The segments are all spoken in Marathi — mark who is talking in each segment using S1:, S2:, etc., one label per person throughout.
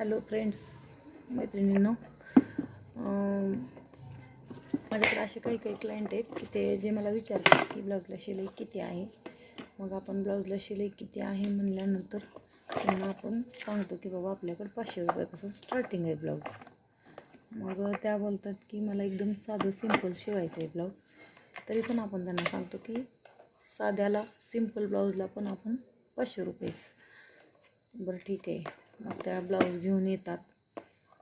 S1: हॅलो फ्रेंड्स, मैत्रिणींनो. माझ्याकडे असे काही काही क्लायंट आहेत की ते जे मला विचारतात की ब्लाऊजला शिलाई किती आहे. मग आपण ब्लाऊजला शिलाई किती आहे म्हणल्यानंतर त्यांना आपण सांगतो की बाबा आपल्याकडे 500 रुपयापासून स्टार्टिंग आहे ब्लाऊज. मग त्या बोलतात की मला एकदम साधं सिंपल शिवायचं आहे ब्लाऊज. तरी पण आपण त्यांना सांगतो की साध्याला सिंपल ब्लाऊजला पण आपण 500 रुपयेच. बरं ठीक आहे. मग त्या ब्लाऊज घेऊन येतात.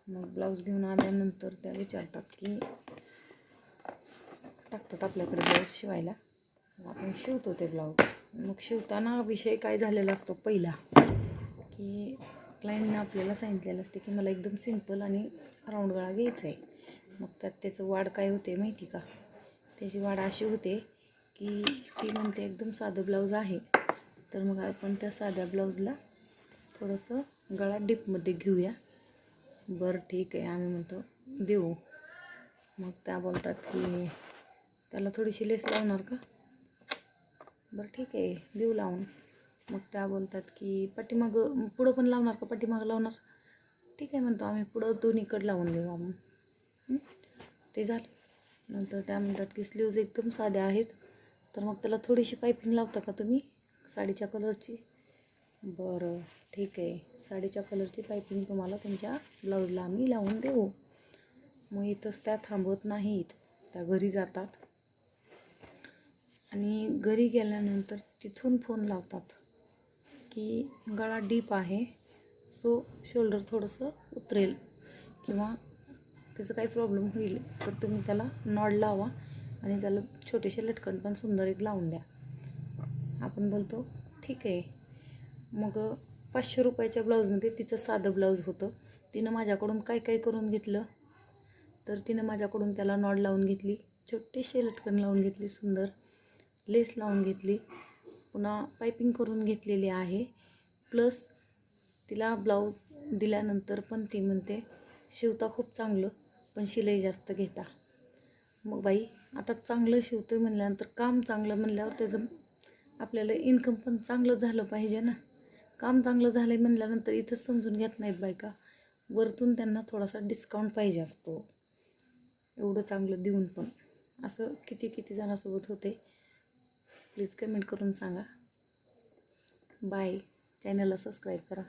S1: मग ब्लाऊज घेऊन आल्यानंतर त्या विचारतात की टाकतात आपल्याकडे ब्लाऊज शिवायला. आपण शिवतो ते ब्लाऊज. मग शिवताना विषय काय झालेला असतो पहिला की क्लायंटने आपल्याला सांगितलेलं असते की मला एकदम सिंपल आणि राऊंड गळा घ्यायचा आहे. मग त्याचं वाढ काय होते माहिती का? त्याची वाढ अशी होते की ती म्हणते एकदम साधं ब्लाऊज आहे, तर मग आपण त्या साध्या ब्लाऊजला थोडंसं गळा डीपमध्ये घेऊया. बरं ठीक आहे, आम्ही म्हणतो देऊ. मग त्या बोलतात की त्याला थोडीशी लेस लावणार का? बरं ठीक आहे, देऊ लावून. मग त्या बोलतात की पाठीमागं पुढं पण लावणार का, पाठीमागं लावणार? ठीक आहे म्हणतो आम्ही, पुढं दोन्हीकडे लावून देऊ आपण. ते झालं. नंतर त्या म्हणतात की स्लीव्ज एकदम साध्या आहेत, तर मग त्याला थोडीशी पायपिंग लावता का तुम्ही साडीच्या कलरची? बरं ठीक आहे, साडीच्या कलरची पायपिंग तुम्हाला तुमच्या ब्लाऊजला आम्ही लावून देऊ. मग इथंच त्या थांबत नाहीत, त्या घरी जातात आणि घरी गेल्यानंतर तिथून फोन लावतात की गळा डीप आहे, सो शोल्डर थोडंसं उतरेल किंवा त्याचं काही प्रॉब्लेम होईल, तर तुम्ही त्याला नॉड लावा आणि त्याला छोटेसे लटकन पण सुंदर एक लावून द्या. आपण बोलतो ठीक आहे. मग 500 रुपयाच्या ब्लाऊजमध्ये तिचं साधं ब्लाऊज होतं. तिनं माझ्याकडून काय काय करून घेतलं, तर तिनं माझ्याकडून त्याला नॉड लावून घेतली, छोटेसे लटकन लावून घेतली, सुंदर लेस लावून घेतली, पुन्हा पायपिंग करून घेतलेली आहे. प्लस तिला ब्लाऊज दिल्यानंतर पण ती म्हणते शिवता खूप चांगलं, पण शिलाई जास्त घेता. मग बाई, आता चांगलं शिवतो म्हणल्यानंतर, काम चांगलं म्हणल्यावर त्याचं आपल्याला इन्कम पण चांगलं झालं पाहिजे ना. काम चांगलं झालं आहे म्हणल्यानंतर इथंच समजून घेत नाहीत बायका, वरतून त्यांना थोडासा डिस्काउंट पाहिजे असतो. एवढं चांगलं देऊन पण असं किती किती जणांसोबत होते. प्लीज कमेंट करून सांगा. बाय. चॅनलला सबस्क्राईब करा.